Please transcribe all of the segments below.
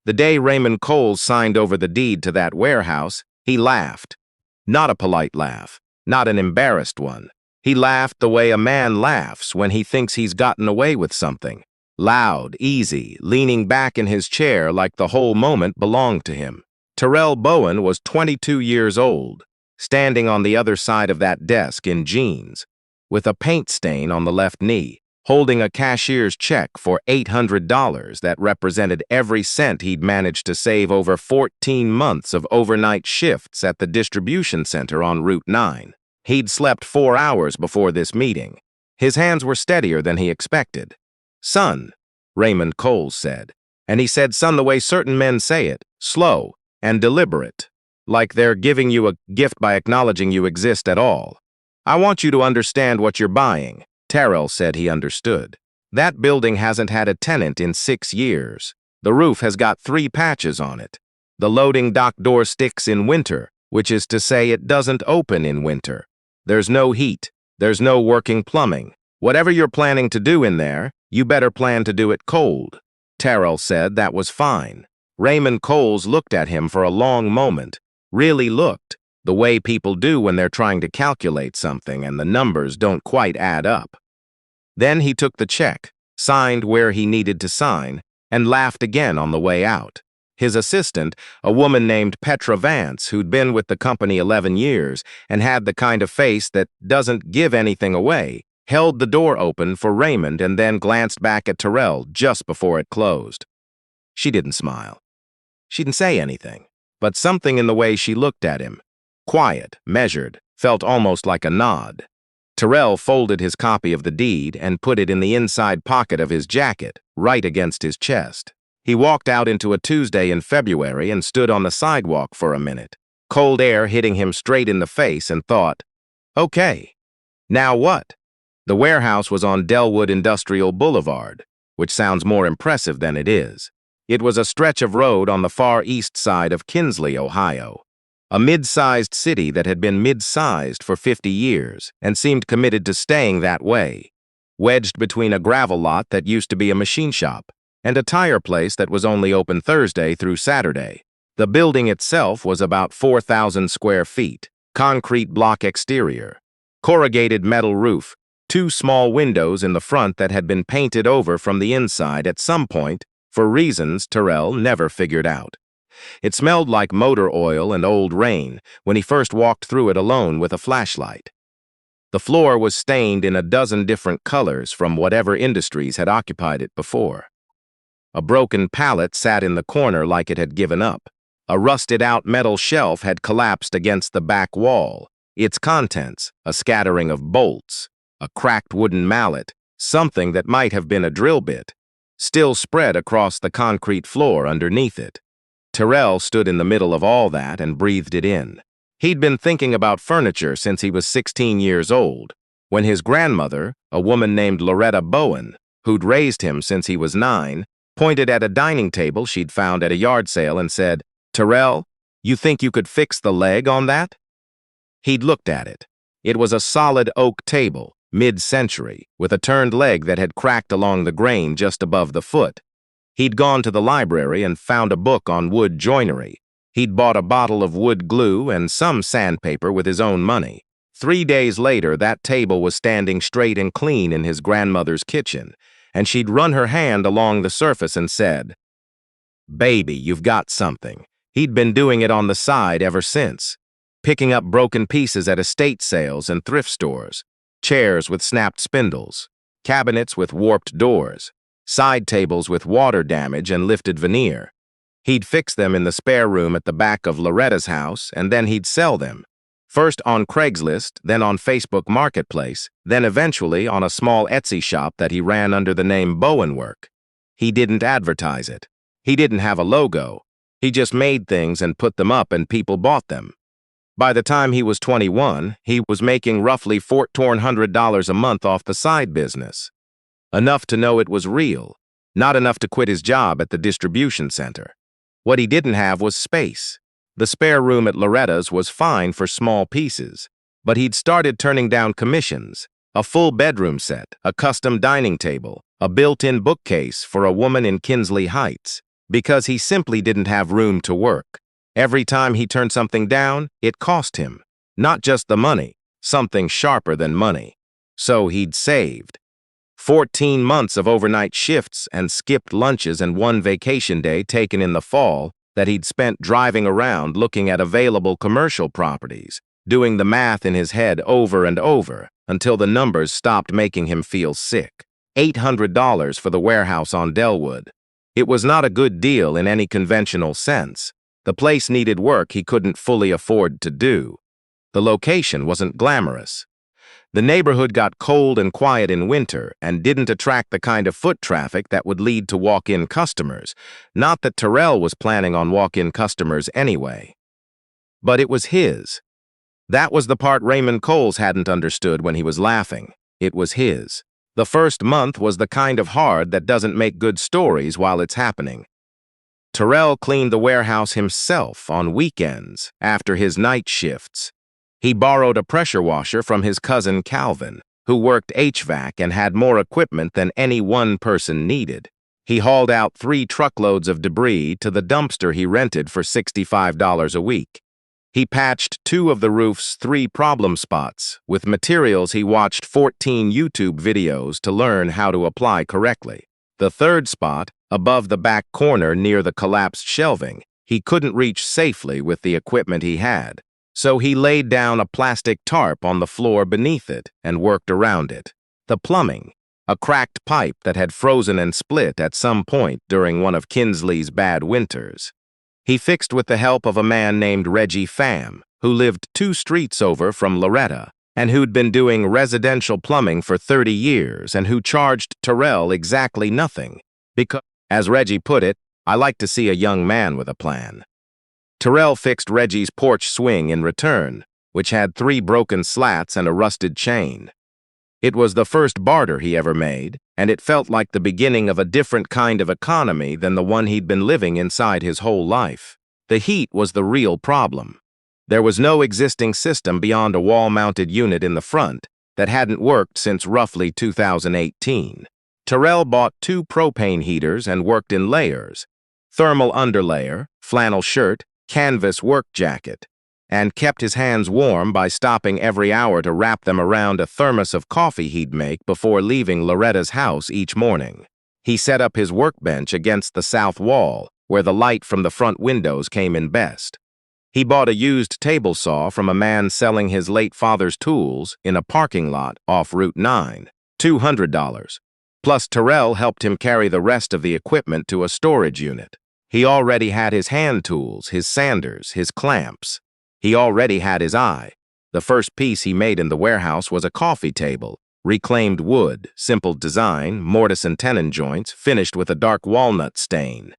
The day Raymond Coles signed over the deed to that warehouse, he laughed. Not a polite laugh, not an embarrassed one. He laughed the way a man laughs when he thinks he's gotten away with something. Loud, easy, leaning back in his chair like the whole moment belonged to him. Terrell Bowen was 22 years old, standing on the other side of that desk in jeans, with a paint stain on the left knee, holding a cashier's check for $800 that represented every cent he'd managed to save over 14 months of overnight shifts at the distribution center on Route 9. He'd slept 4 hours before this meeting. His hands were steadier than he expected. "Son," Raymond Coles said. And he said son the way certain men say it, slow and deliberate, like they're giving you a gift by acknowledging you exist at all. "I want you to understand what you're buying." Terrell said he understood. "That building hasn't had a tenant in 6 years. The roof has got 3 patches on it. The loading dock door sticks in winter, which is to say it doesn't open in winter. There's no heat. There's no working plumbing. Whatever you're planning to do in there, you better plan to do it cold." Terrell said that was fine. Raymond Coles looked at him for a long moment, really looked, the way people do when they're trying to calculate something and the numbers don't quite add up. Then he took the check, signed where he needed to sign, and laughed again on the way out. His assistant, a woman named Petra Vance, who'd been with the company 11 years and had the kind of face that doesn't give anything away, held the door open for Raymond and then glanced back at Terrell just before it closed. She didn't smile. She didn't say anything, but something in the way she looked at him, quiet, measured, felt almost like a nod. Terrell folded his copy of the deed and put it in the inside pocket of his jacket, right against his chest. He walked out into a Tuesday in February and stood on the sidewalk for a minute, cold air hitting him straight in the face, and thought, okay, now what? The warehouse was on Delwood Industrial Boulevard, which sounds more impressive than it is. It was a stretch of road on the far east side of Kinsley, Ohio, a mid-sized city that had been mid-sized for 50 years and seemed committed to staying that way, wedged between a gravel lot that used to be a machine shop and a tire place that was only open Thursday through Saturday. The building itself was about 4,000 square feet, concrete block exterior, corrugated metal roof, 2 small windows in the front that had been painted over from the inside at some point for reasons Terrell never figured out. It smelled like motor oil and old rain when he first walked through it alone with a flashlight. The floor was stained in a dozen different colors from whatever industries had occupied it before. A broken pallet sat in the corner like it had given up. A rusted-out metal shelf had collapsed against the back wall, its contents, a scattering of bolts, a cracked wooden mallet, something that might have been a drill bit, still spread across the concrete floor underneath it. Terrell stood in the middle of all that and breathed it in. He'd been thinking about furniture since he was 16 years old, when his grandmother, a woman named Loretta Bowen, who'd raised him since he was 9, pointed at a dining table she'd found at a yard sale and said, "Terrell, you think you could fix the leg on that?" He'd looked at it. It was a solid oak table, mid-century, with a turned leg that had cracked along the grain just above the foot. He'd gone to the library and found a book on wood joinery. He'd bought a bottle of wood glue and some sandpaper with his own money. 3 days later, that table was standing straight and clean in his grandmother's kitchen, and she'd run her hand along the surface and said, "Baby, you've got something." He'd been doing it on the side ever since, picking up broken pieces at estate sales and thrift stores, chairs with snapped spindles, cabinets with warped doors, side tables with water damage and lifted veneer. He'd fix them in the spare room at the back of Loretta's house, and then he'd sell them, first on Craigslist, then on Facebook Marketplace, then eventually on a small Etsy shop that he ran under the name Bowen Work. He didn't advertise it. He didn't have a logo. He just made things and put them up and people bought them. By the time he was 21, he was making roughly $1,400 a month off the side business. Enough to know it was real, not enough to quit his job at the distribution center. What he didn't have was space. The spare room at Loretta's was fine for small pieces, but he'd started turning down commissions, a full bedroom set, a custom dining table, a built-in bookcase for a woman in Kinsley Heights. because he simply didn't have room to work. Every time he turned something down, it cost him. Not just the money, something sharper than money. So he'd saved. 14 months of overnight shifts and skipped lunches and one vacation day taken in the fall that he'd spent driving around looking at available commercial properties, doing the math in his head over and over until the numbers stopped making him feel sick. $800 for the warehouse on Delwood. It was not a good deal in any conventional sense. The place needed work he couldn't fully afford to do. The location wasn't glamorous. The neighborhood got cold and quiet in winter and didn't attract the kind of foot traffic that would lead to walk-in customers. Not that Terrell was planning on walk-in customers anyway. But it was his. That was the part Raymond Coles hadn't understood when he was laughing. It was his. The first month was the kind of hard that doesn't make good stories while it's happening. Terrell cleaned the warehouse himself on weekends after his night shifts. He borrowed a pressure washer from his cousin Calvin, who worked HVAC and had more equipment than any one person needed. He hauled out 3 truckloads of debris to the dumpster he rented for $65 a week. He patched 2 of the roof's 3 problem spots with materials he watched 14 YouTube videos to learn how to apply correctly. The 3rd spot, above the back corner near the collapsed shelving, he couldn't reach safely with the equipment he had, so he laid down a plastic tarp on the floor beneath it and worked around it. The plumbing, a cracked pipe that had frozen and split at some point during one of Kinsley's bad winters. He fixed with the help of a man named Reggie Pham, who lived 2 streets over from Loretta, and who'd been doing residential plumbing for 30 years and who charged Terrell exactly nothing, because, as Reggie put it, I like to see a young man with a plan. Terrell fixed Reggie's porch swing in return, which had 3 broken slats and a rusted chain. It was the first barter he ever made, and it felt like the beginning of a different kind of economy than the one he'd been living inside his whole life. The heat was the real problem. There was no existing system beyond a wall-mounted unit in the front that hadn't worked since roughly 2018. Terrell bought 2 propane heaters and worked in layers: thermal underlayer, flannel shirt, canvas work jacket, and kept his hands warm by stopping every hour to wrap them around a thermos of coffee he'd make before leaving Loretta's house each morning. He set up his workbench against the south wall, where the light from the front windows came in best. He bought a used table saw from a man selling his late father's tools in a parking lot off Route 9, $200. Plus, Terrell helped him carry the rest of the equipment to a storage unit. He already had his hand tools, his sanders, his clamps. He already had his eye. The first piece he made in the warehouse was a coffee table, reclaimed wood, simple design, mortise and tenon joints, finished with a dark walnut stain.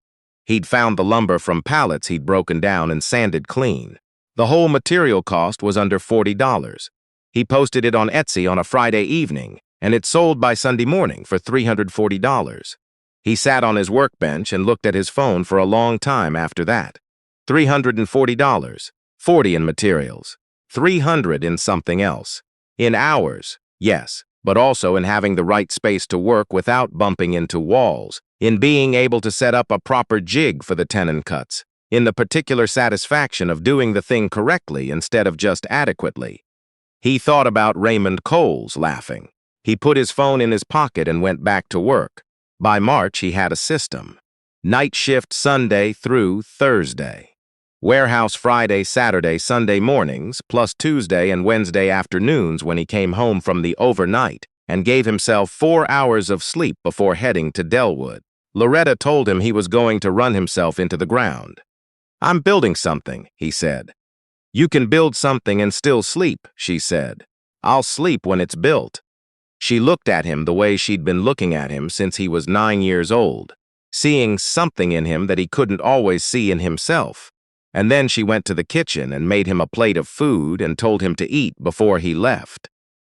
He'd found the lumber from pallets he'd broken down and sanded clean. The whole material cost was under $40. He posted it on Etsy on a Friday evening, and it sold by Sunday morning for $340. He sat on his workbench and looked at his phone for a long time after that. $340. 40 in materials, 300 in something else. In hours, yes, but also in having the right space to work without bumping into walls, in being able to set up a proper jig for the tenon cuts, in the particular satisfaction of doing the thing correctly instead of just adequately. He thought about Raymond Coles laughing. He put his phone in his pocket and went back to work. By March, he had a system. Night shift Sunday through Thursday. Warehouse Friday, Saturday, Sunday mornings, plus Tuesday and Wednesday afternoons when he came home from the overnight, and gave himself 4 hours of sleep before heading to Delwood. Loretta told him he was going to run himself into the ground. "I'm building something," he said. "You can build something and still sleep," she said. "I'll sleep when it's built." She looked at him the way she'd been looking at him since he was 9 years old, seeing something in him that he couldn't always see in himself. And then she went to the kitchen and made him a plate of food and told him to eat before he left.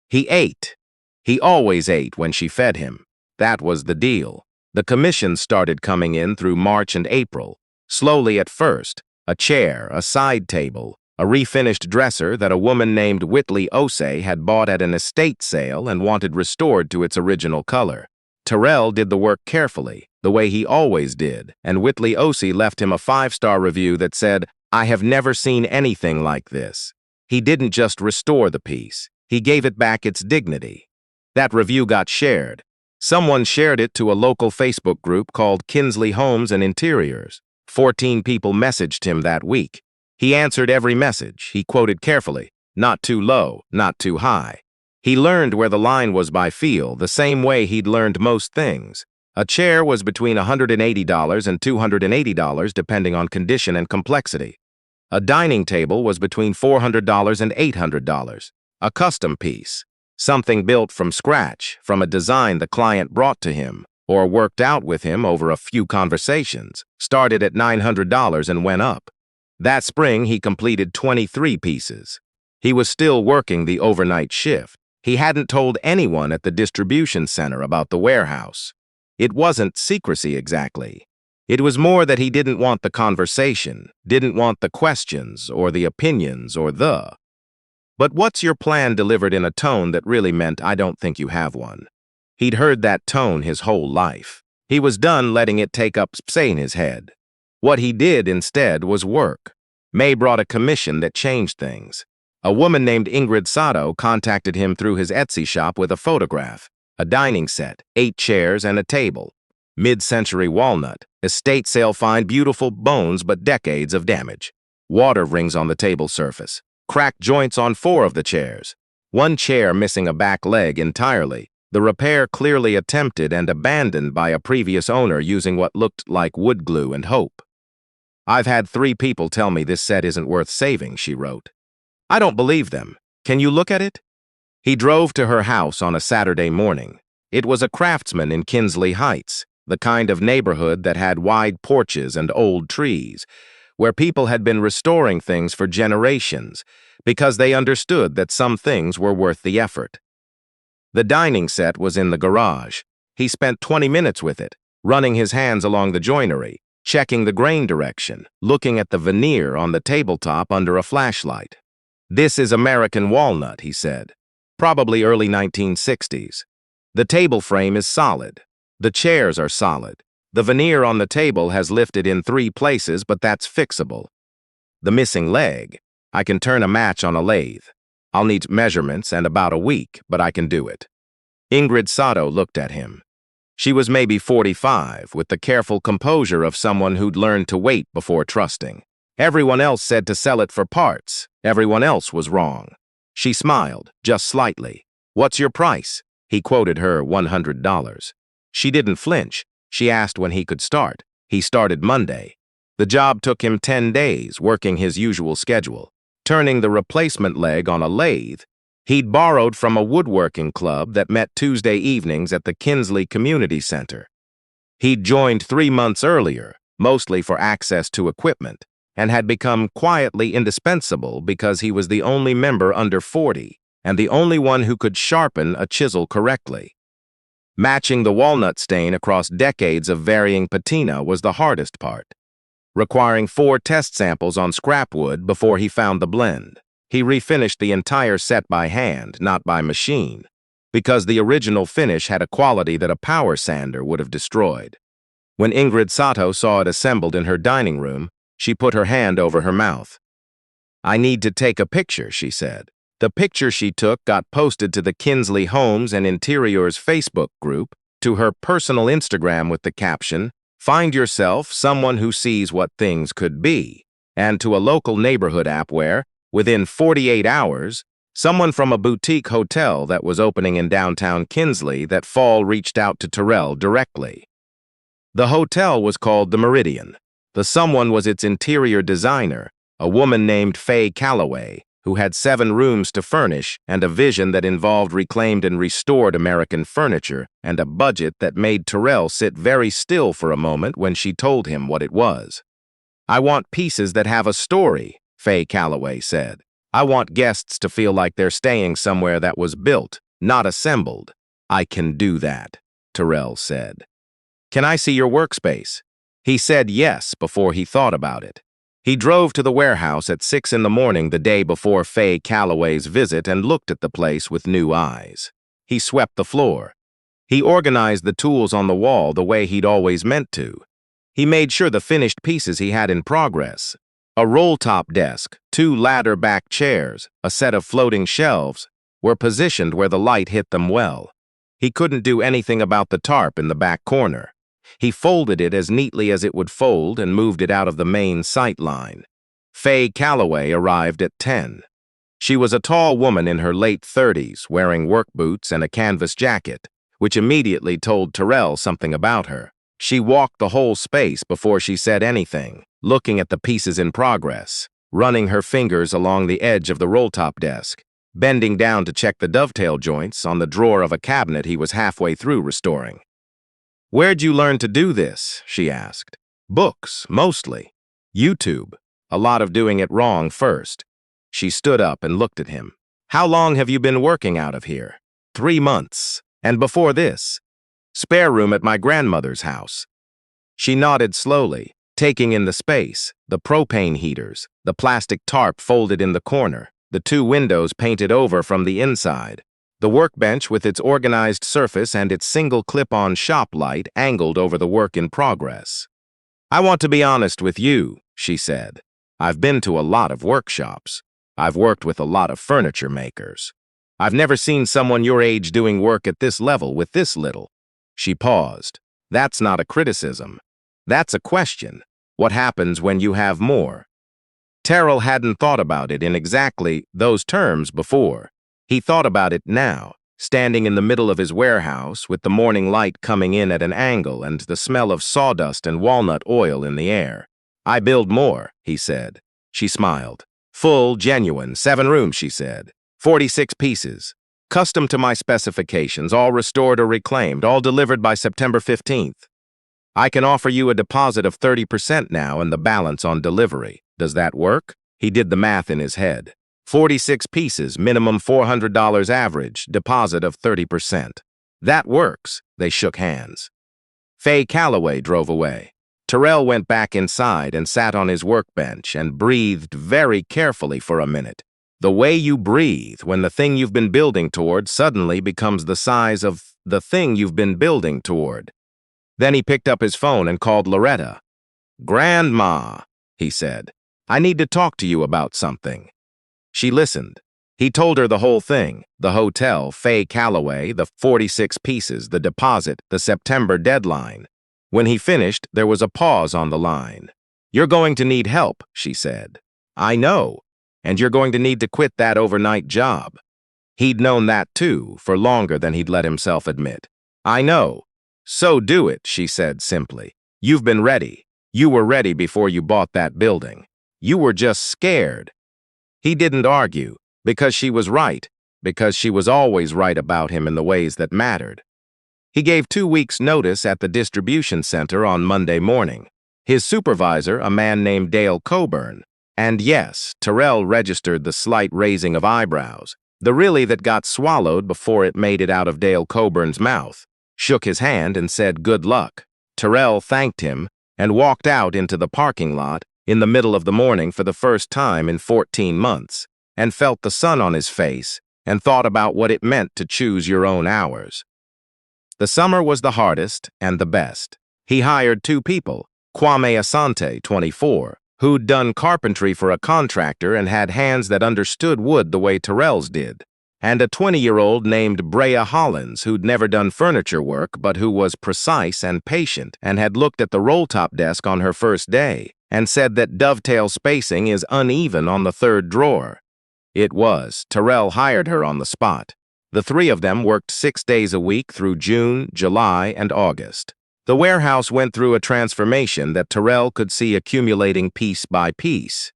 He ate. He always ate when she fed him. That was the deal. The commissions started coming in through March and April, slowly at first: a chair, a side table, a refinished dresser that a woman named Whitley Osei had bought at an estate sale and wanted restored to its original color. Terrell did the work carefully, the way he always did, and Whitley Osei left him a 5-star review that said, "I have never seen anything like this." He didn't just restore the piece, he gave it back its dignity. That review got shared. Someone shared it to a local Facebook group called Kinsley Homes and Interiors. 14 people messaged him that week. He answered every message. He quoted carefully, "Not too low, not too high." He learned where the line was by feel, the same way he'd learned most things. A chair was between $180 and $280 depending on condition and complexity. A dining table was between $400 and $800. A custom piece, something built from scratch, from a design the client brought to him, or worked out with him over a few conversations, started at $900 and went up. That spring, he completed 23 pieces. He was still working the overnight shift. He hadn't told anyone at the distribution center about the warehouse. It wasn't secrecy exactly. It was more that he didn't want the conversation, didn't want the questions or the opinions or the. "But what's your plan?" delivered in a tone that really meant, "I don't think you have one." He'd heard that tone his whole life. He was done letting it take up space in his head. What he did instead was work. May brought a commission that changed things. A woman named Ingrid Sato contacted him through his Etsy shop with a photograph, a dining set, 8 chairs and a table. Mid-century walnut, estate sale find, beautiful bones but decades of damage. Water rings on the table surface, cracked joints on 4 of the chairs. One chair missing a back leg entirely, the repair clearly attempted and abandoned by a previous owner using what looked like wood glue and hope. "I've had 3 people tell me this set isn't worth saving," she wrote. "I don't believe them. Can you look at it?" He drove to her house on a Saturday morning. It was a Craftsman in Kinsley Heights, the kind of neighborhood that had wide porches and old trees, where people had been restoring things for generations because they understood that some things were worth the effort. The dining set was in the garage. He spent 20 minutes with it, running his hands along the joinery, checking the grain direction, looking at the veneer on the tabletop under a flashlight. "This is American walnut," he said. "Probably early 1960s. The table frame is solid. The chairs are solid. The veneer on the table has lifted in 3 places, but that's fixable. The missing leg, I can turn a match on a lathe. I'll need measurements and about a week, but I can do it." Ingrid Sato looked at him. She was maybe 45, with the careful composure of someone who'd learned to wait before trusting. Everyone else said to sell it for parts. Everyone else was wrong. She smiled, just slightly. "What's your price?" He quoted her $100. She didn't flinch. She asked when he could start. He started Monday. The job took him 10 days, working his usual schedule, turning the replacement leg on a lathe he'd borrowed from a woodworking club that met Tuesday evenings at the Kinsley Community Center. He'd joined 3 months earlier, mostly for access to equipment, and had become quietly indispensable because he was the only member under 40 and the only one who could sharpen a chisel correctly. Matching the walnut stain across decades of varying patina was the hardest part, requiring 4 test samples on scrap wood before he found the blend. He refinished the entire set by hand, not by machine, because the original finish had a quality that a power sander would have destroyed. When Ingrid Sato saw it assembled in her dining room, she put her hand over her mouth. "I need to take a picture," she said. The picture she took got posted to the Kinsley Homes and Interiors Facebook group, to her personal Instagram with the caption, "Find yourself someone who sees what things could be," and to a local neighborhood app where, within 48 hours, someone from a boutique hotel that was opening in downtown Kinsley that fall reached out to Terrell directly. The hotel was called the Meridian. The someone was its interior designer, a woman named Faye Calloway, who had 7 rooms to furnish and a vision that involved reclaimed and restored American furniture and a budget that made Terrell sit very still for a moment when she told him what it was. "I want pieces that have a story," Faye Calloway said. "I want guests to feel like they're staying somewhere that was built, not assembled." "I can do that," Terrell said. "Can I see your workspace?" He said yes before he thought about it. He drove to the warehouse at 6 in the morning the day before Faye Calloway's visit and looked at the place with new eyes. He swept the floor. He organized the tools on the wall the way he'd always meant to. He made sure the finished pieces he had in progress, a roll-top desk, two ladder-back chairs, a set of floating shelves, were positioned where the light hit them well. He couldn't do anything about the tarp in the back corner. He folded it as neatly as it would fold and moved it out of the main sight line. Faye Calloway arrived at 10. She was a tall woman in her late 30s, wearing work boots and a canvas jacket, which immediately told Terrell something about her. She walked the whole space before she said anything, looking at the pieces in progress, running her fingers along the edge of the roll-top desk, bending down to check the dovetail joints on the drawer of a cabinet he was halfway through restoring. "Where'd you learn to do this?" she asked. "Books, mostly. YouTube. A lot of doing it wrong first." She stood up and looked at him. "How long have you been working out of here?" 3 months. "And before this?" "Spare room at my grandmother's house." She nodded slowly, taking in the space, the propane heaters, the plastic tarp folded in the corner, the 2 windows painted over from the inside, the workbench with its organized surface and its single clip-on shop light angled over the work in progress. "I want to be honest with you," she said. "I've been to a lot of workshops. I've worked with a lot of furniture makers. I've never seen someone your age doing work at this level with this little." She paused. "That's not a criticism. That's a question. What happens when you have more?" Terrell hadn't thought about it in exactly those terms before. He thought about it now, standing in the middle of his warehouse with the morning light coming in at an angle and the smell of sawdust and walnut oil in the air. "I build more," he said. She smiled. "Full, genuine, 7 rooms," she said. 46 pieces. Custom to my specifications, all restored or reclaimed, all delivered by September 15th. I can offer you a deposit of 30% now and the balance on delivery. Does that work?" He did the math in his head. 46 pieces, minimum $400 average, deposit of 30%. "That works." They shook hands. Faye Calloway drove away. Terrell went back inside and sat on his workbench and breathed very carefully for a minute. The way you breathe when the thing you've been building toward suddenly becomes the size of the thing you've been building toward. Then he picked up his phone and called Loretta. "Grandma," he said, "I need to talk to you about something." She listened. He told her the whole thing, the hotel, Faye Calloway, the 46 pieces, the deposit, the September deadline. When he finished, there was a pause on the line. "You're going to need help," she said. "I know, and you're going to need to quit that overnight job." He'd known that too, for longer than he'd let himself admit. "I know. So do it," she said simply. "You've been ready. You were ready before you bought that building. You were just scared." He didn't argue, because she was right, because she was always right about him in the ways that mattered. He gave 2 weeks' notice at the distribution center on Monday morning. His supervisor, a man named Dale Coburn, and yes, Terrell registered the slight raising of eyebrows, the really that got swallowed before it made it out of Dale Coburn's mouth, shook his hand and said good luck. Terrell thanked him and walked out into the parking lot in the middle of the morning for the first time in 14 months, and felt the sun on his face and thought about what it meant to choose your own hours. The summer was the hardest and the best. He hired 2 people, Kwame Asante, 24, who'd done carpentry for a contractor and had hands that understood wood the way Terrell's did, and a 20-year-old named Brea Hollins who'd never done furniture work but who was precise and patient and had looked at the roll-top desk on her first day and said that dovetail spacing is uneven on the 3rd drawer. It was. Terrell hired her on the spot. The 3 of them worked 6 days a week through June, July, and August. The warehouse went through a transformation that Terrell could see accumulating piece by piece.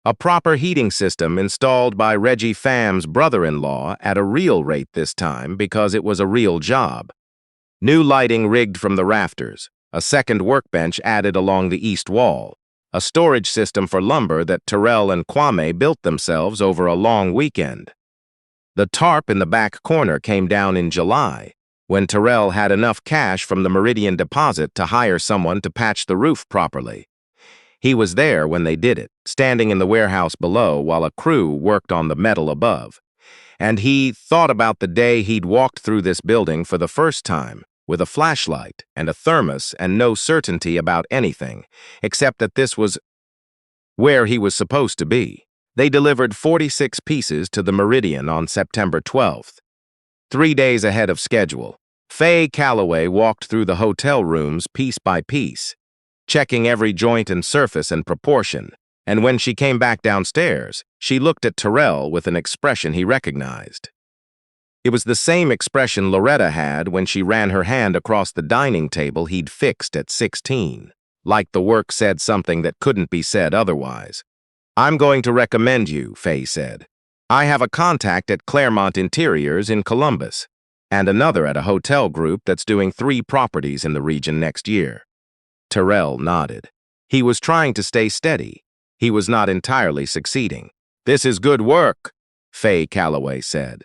A proper heating system installed by Reggie Pham's brother-in-law at a real rate this time because it was a real job. New lighting rigged from the rafters, a second workbench added along the east wall, a storage system for lumber that Terrell and Kwame built themselves over a long weekend. The tarp in the back corner came down in July, when Terrell had enough cash from the Meridian deposit to hire someone to patch the roof properly. He was there when they did it, standing in the warehouse below while a crew worked on the metal above. And he thought about the day he'd walked through this building for the first time, with a flashlight and a thermos and no certainty about anything, except that this was where he was supposed to be. They delivered 46 pieces to the Meridian on September 12th. 3 days ahead of schedule, Faye Calloway walked through the hotel rooms piece by piece, checking every joint and surface and proportion, and when she came back downstairs, she looked at Terrell with an expression he recognized. It was the same expression Loretta had when she ran her hand across the dining table he'd fixed at 16, like the work said something that couldn't be said otherwise. "I'm going to recommend you," Faye said. "I have a contact at Claremont Interiors in Columbus, and another at a hotel group that's doing 3 properties in the region next year." Terrell nodded. He was trying to stay steady. He was not entirely succeeding. "This is good work," Faye Calloway said.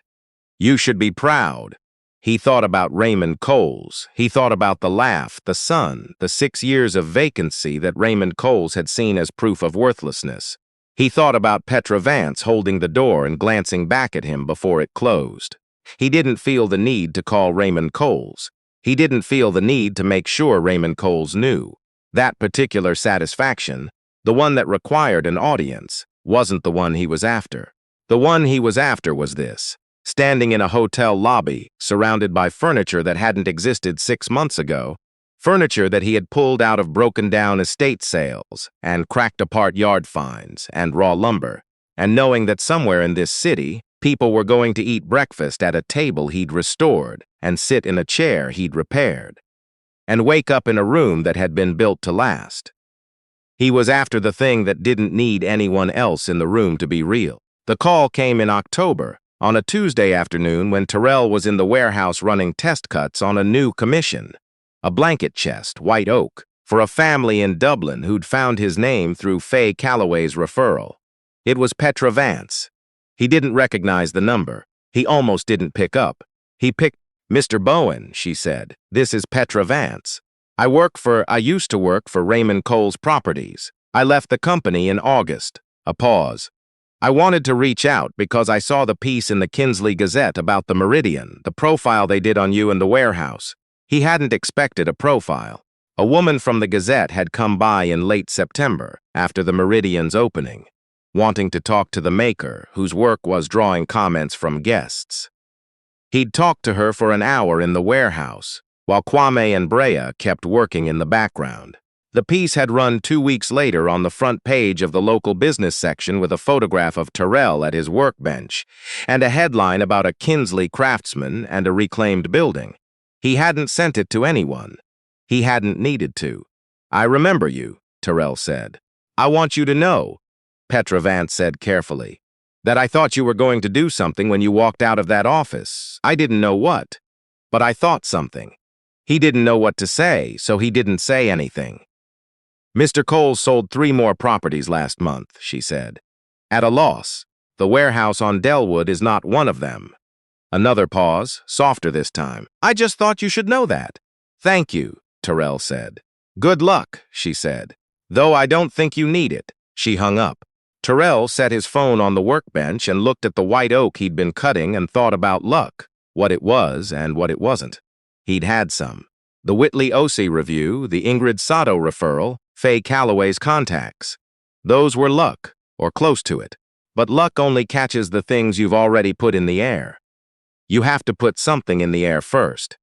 "You should be proud." He thought about Raymond Coles. He thought about the laugh, the sun, the 6 years of vacancy that Raymond Coles had seen as proof of worthlessness. He thought about Petra Vance holding the door and glancing back at him before it closed. He didn't feel the need to call Raymond Coles. He didn't feel the need to make sure Raymond Coles knew. That particular satisfaction, the one that required an audience, wasn't the one he was after. The one he was after was this: standing in a hotel lobby, surrounded by furniture that hadn't existed 6 months ago, furniture that he had pulled out of broken-down estate sales and cracked-apart yard finds and raw lumber, and knowing that somewhere in this city, people were going to eat breakfast at a table he'd restored and sit in a chair he'd repaired, and wake up in a room that had been built to last. He was after the thing that didn't need anyone else in the room to be real. The call came in October, on a Tuesday afternoon when Terrell was in the warehouse running test cuts on a new commission. A blanket chest, white oak, for a family in Dublin who'd found his name through Faye Calloway's referral. It was Petra Vance. He didn't recognize the number. He almost didn't pick up. He picked, "Mr. Bowen," she said. "This is Petra Vance. I used to work for Raymond Coles Properties. I left the company in August." A pause. "I wanted to reach out because I saw the piece in the Kinsley Gazette about the Meridian, the profile they did on you in the warehouse." He hadn't expected a profile. A woman from the Gazette had come by in late September, after the Meridian's opening, wanting to talk to the maker, whose work was drawing comments from guests. He'd talked to her for an hour in the warehouse, while Kwame and Brea kept working in the background. The piece had run 2 weeks later on the front page of the local business section with a photograph of Terrell at his workbench, and a headline about a Kinsley craftsman and a reclaimed building. He hadn't sent it to anyone. He hadn't needed to. "I remember you," Terrell said. "I want you to know," Petra Vance said carefully, "that I thought you were going to do something when you walked out of that office. I didn't know what, but I thought something." He didn't know what to say, so he didn't say anything. "Mr. Coles sold 3 more properties last month," she said. "At a loss. The warehouse on Delwood is not one of them." Another pause, softer this time. "I just thought you should know that." "Thank you," Terrell said. "Good luck," she said. "Though I don't think you need it." She hung up. Terrell set his phone on the workbench and looked at the white oak he'd been cutting and thought about luck, what it was and what it wasn't. He'd had some. The Whitley Ossie review, the Ingrid Sato referral, Faye Calloway's contacts. Those were luck, or close to it. But luck only catches the things you've already put in the air. You have to put something in the air first.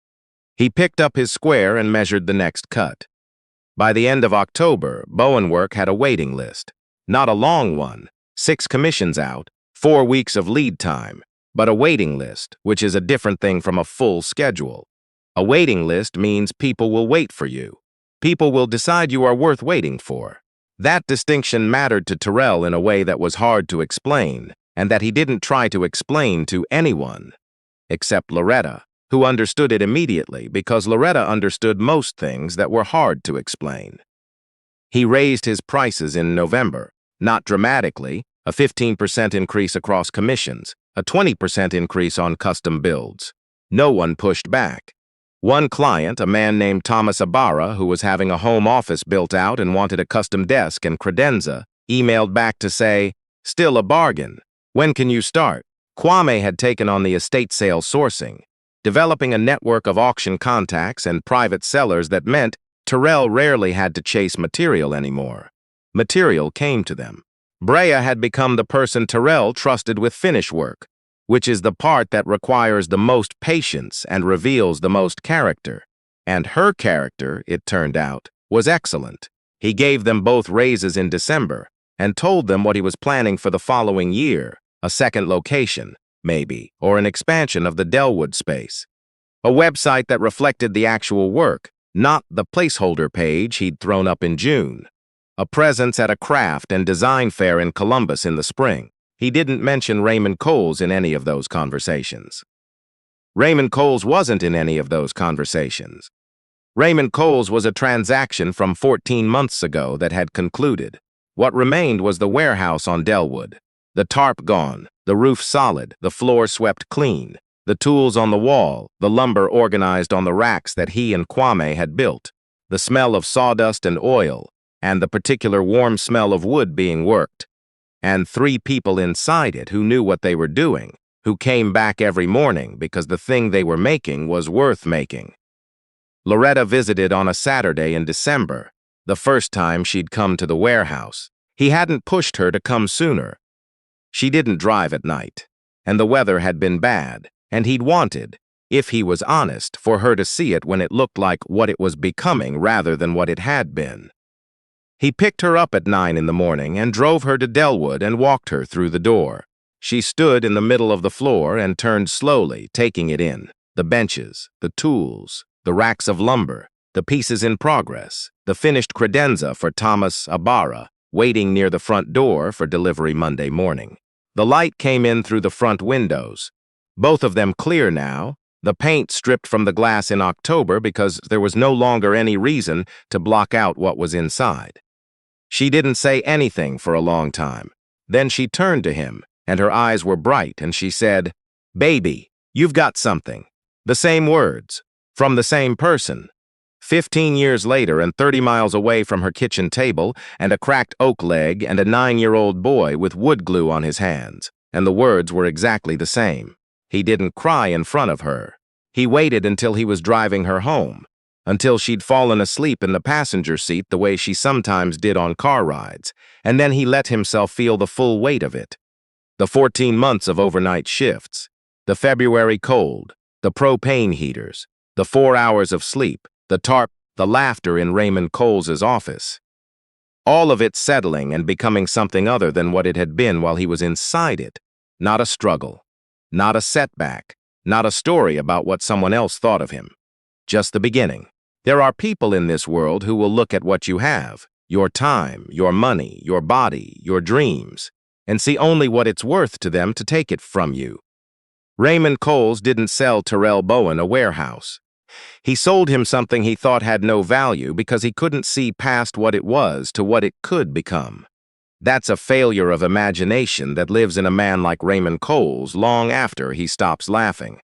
He picked up his square and measured the next cut. By the end of October, Bowen work had a waiting list. Not a long one, 6 commissions out, 4 weeks of lead time, but a waiting list, which is a different thing from a full schedule. A waiting list means people will wait for you. People will decide you are worth waiting for. That distinction mattered to Terrell in a way that was hard to explain, and that he didn't try to explain to anyone, except Loretta, who understood it immediately because Loretta understood most things that were hard to explain. He raised his prices in November, not dramatically, a 15% increase across commissions, a 20% increase on custom builds. No one pushed back. One client, a man named Thomas Ibarra, who was having a home office built out and wanted a custom desk and credenza, emailed back to say, "Still a bargain. When can you start?" Kwame had taken on the estate sale sourcing, developing a network of auction contacts and private sellers that meant Terrell rarely had to chase material anymore. Material came to them. Brea had become the person Terrell trusted with finish work, which is the part that requires the most patience and reveals the most character. And her character, it turned out, was excellent. He gave them both raises in December and told them what he was planning for the following year, a second location, maybe, or an expansion of the Delwood space. A website that reflected the actual work, not the placeholder page he'd thrown up in June. A presence at a craft and design fair in Columbus in the spring. He didn't mention Raymond Coles in any of those conversations. Raymond Coles wasn't in any of those conversations. Raymond Coles was a transaction from 14 months ago that had concluded. What remained was the warehouse on Delwood. The tarp gone, the roof solid, the floor swept clean, the tools on the wall, the lumber organized on the racks that he and Kwame had built, the smell of sawdust and oil, and the particular warm smell of wood being worked. And 3 people inside it who knew what they were doing, who came back every morning because the thing they were making was worth making. Loretta visited on a Saturday in December, the first time she'd come to the warehouse. He hadn't pushed her to come sooner. She didn't drive at night, and the weather had been bad, and he'd wanted, if he was honest, for her to see it when it looked like what it was becoming rather than what it had been. He picked her up at 9 in the morning and drove her to Delwood and walked her through the door. She stood in the middle of the floor and turned slowly, taking it in. The benches, the tools, the racks of lumber, the pieces in progress, the finished credenza for Thomas Ibarra, waiting near the front door for delivery Monday morning. The light came in through the front windows, both of them clear now, the paint stripped from the glass in October because there was no longer any reason to block out what was inside. She didn't say anything for a long time. Then she turned to him, and her eyes were bright, and she said, "Baby, you've got something." The same words, from the same person. 15 years later and 30 miles away from her kitchen table and a cracked oak leg and a 9-year-old boy with wood glue on his hands, and the words were exactly the same. He didn't cry in front of her. He waited until he was driving her home, until she'd fallen asleep in the passenger seat the way she sometimes did on car rides, and then he let himself feel the full weight of it. The 14 months of overnight shifts, the February cold, the propane heaters, the 4 hours of sleep, the tarp, the laughter in Raymond Coles's office. All of it settling and becoming something other than what it had been while he was inside it. Not a struggle, not a setback, not a story about what someone else thought of him. Just the beginning. There are people in this world who will look at what you have, your time, your money, your body, your dreams, and see only what it's worth to them to take it from you. Raymond Coles didn't sell Terrell Bowen a warehouse. He sold him something he thought had no value because he couldn't see past what it was to what it could become. That's a failure of imagination that lives in a man like Raymond Coles long after he stops laughing.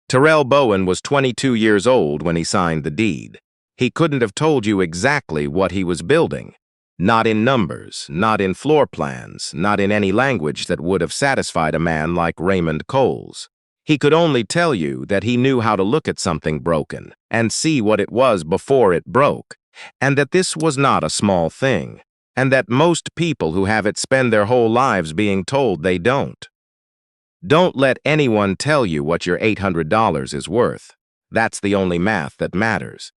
Terrell Bowen was 22 years old when he signed the deed. He couldn't have told you exactly what he was building. Not in numbers, not in floor plans, not in any language that would have satisfied a man like Raymond Coles. He could only tell you that he knew how to look at something broken and see what it was before it broke, and that this was not a small thing, and that most people who have it spend their whole lives being told they don't. Don't let anyone tell you what your $800 is worth. That's the only math that matters.